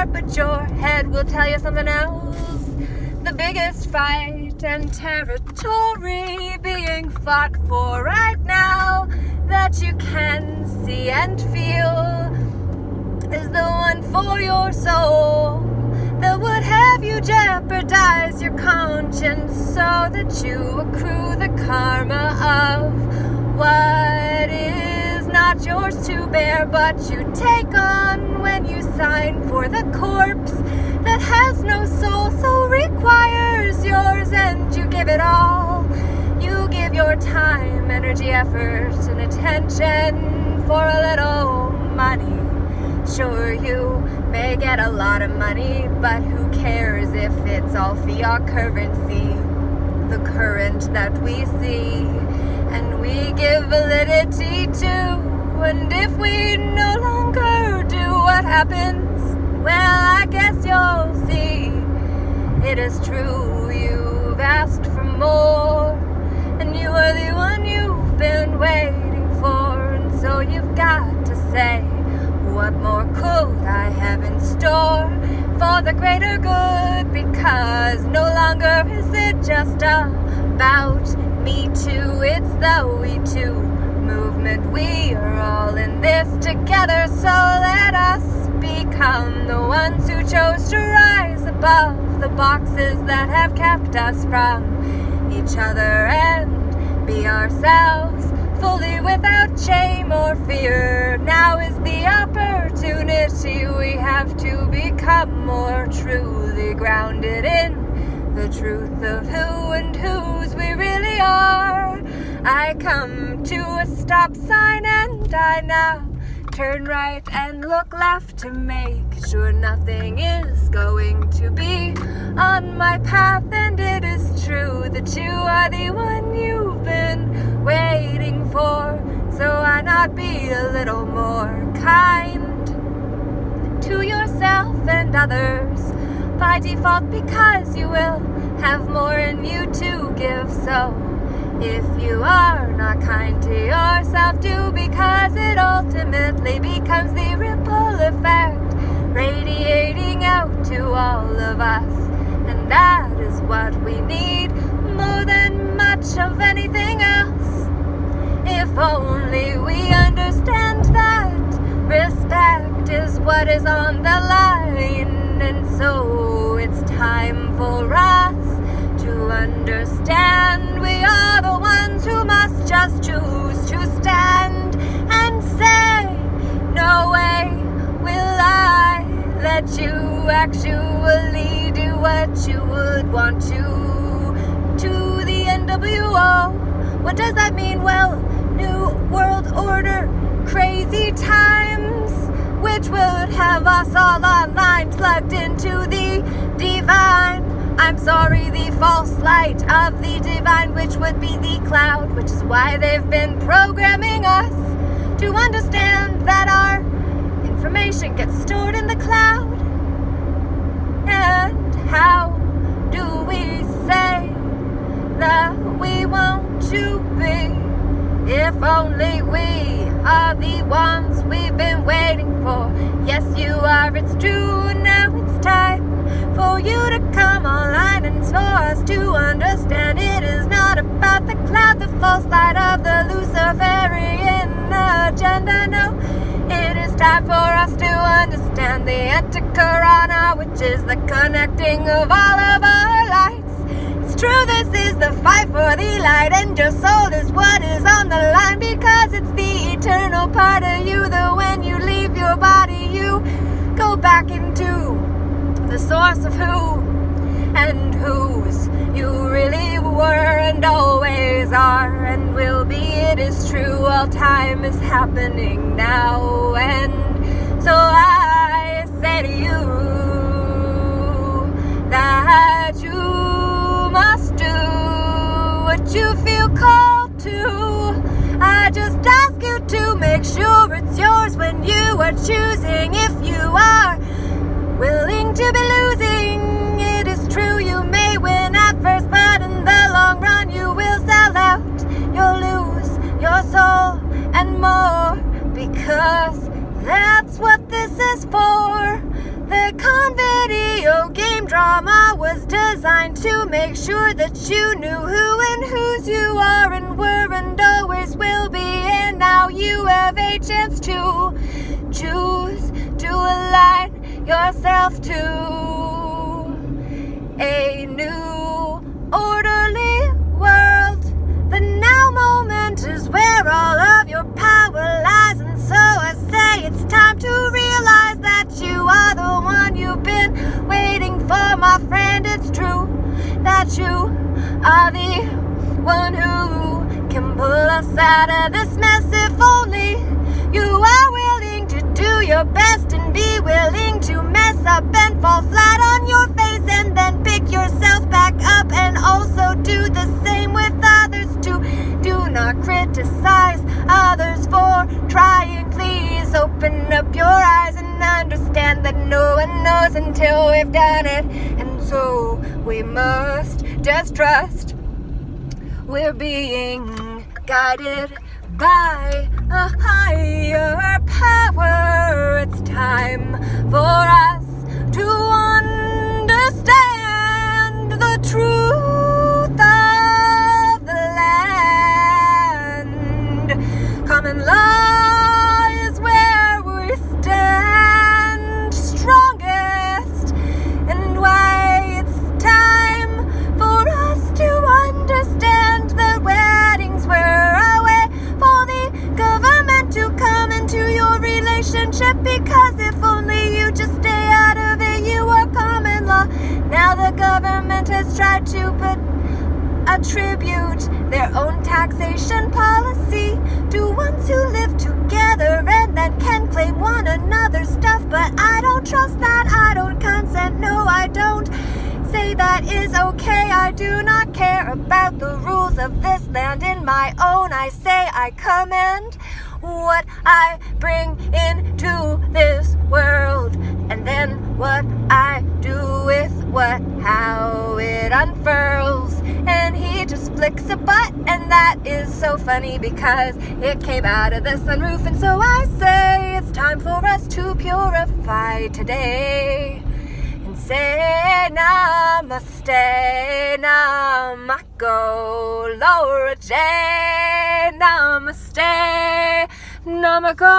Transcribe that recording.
heart, but your head will tell you something else. The biggest fight and territory being fought for right now that you can see and feel is the one for your soul that would have you jeopardize your conscience so that you accrue the karma of what is not yours to bear, but you take on when you sign for the corpse that has no soul, so requires yours, and you give it all. You give your time, energy, effort, and attention for a little money. Sure, you may get a lot of money, but who cares if it's all fiat currency, the current that we see, and we give validity to. And if we no longer do, what happens? Well, I guess you'll see. It is true, you've asked for more, and you are the one you've been waiting for, and so you've got to say, what more could I have in store for the greater good? Because no longer is it just about me too, it's the we too movement. We are all in this together, so let us become the ones who chose to rise above the boxes that have kept us from each other and be ourselves fully without shame or fear. Now is the opportunity we have to become more truly grounded in the truth of who and whose we really are. I come to a stop sign and I now turn right and look left to make sure nothing is going to be on my path. And it is true that you are the one you've been waiting for. So why not be a little more kind to yourself and others by default, because you will have more in you to give. So if you are not kind to yourself, do, because it ultimately becomes the ripple effect radiating out to all of us. And that is what we need more than much of anything else. If only we understand that respect is what is on the line. And so it's time for us to understand we are the ones who must just choose to stand and say, no way will I let you actually do what you would want to the NWO. What does that mean? Well, New World Order, crazy times, which would have us all online plugged into the divine. I'm sorry, the false light of the divine, which would be the cloud, which is why they've been programming us to understand that our information gets stored in the cloud. And how do we say that we want to be if only we are the ones we've been waiting for? Yes, you are, it's true, now it's time for you to come online and for us to understand it is not about the cloud, the false light of the Luciferian agenda. No, it is time for us to understand the Antikarana, which is the connecting of all of our lights. It's true, this is the fight for the light, and your soul is what is on the line, because it's the eternal part of you that when you leave your body, you go back into the source of who and whose you really were and always are and will be. It is true, all time is happening now, and so I say to you that you must do what you feel called to. I just ask you to make sure it's yours when you are choosing. If you are willing to be losing, it is true, you may win at first, but in the long run you will sell out. You'll lose your soul and more, because that's what this is for. The con video game drama was designed to make sure that you knew who and whose you are and were and always will be. And now you have a chance to choose to align yourself to a new orderly world. The now moment is where all of your power lies, and so I say it's time to realize that you are the one you've been waiting for, my friend. It's true that you are the one who can pull us out of this mess. If only you are willing to do your best and be willing to mess up and fall flat on your face and then pick yourself back up, and also do the same with others too. Do not criticize others for trying. Please open up your eyes and understand that no one knows until we've done it. And so we must just trust we're being guided by a higher power. It's time for us to understand the truth of the land. Common law is where we stand strongest, and why it's time for us to understand that weddings were a way for the government to come into your relationship, because if only you just stay out of it, you are common law. Now the government has tried to attribute their own taxation policy to ones who live together and then can claim one another's stuff. But I don't trust that, I don't consent, no I don't say that is okay. I do not care about the rules of this land in my own. I say I commend what I bring into this world, and then what I do with how it unfurls. And he just flicks a button, and that is so funny because it came out of the sunroof. And so I say it's time for us to purify today and say namaste, namako, Laura J, namaste, namako.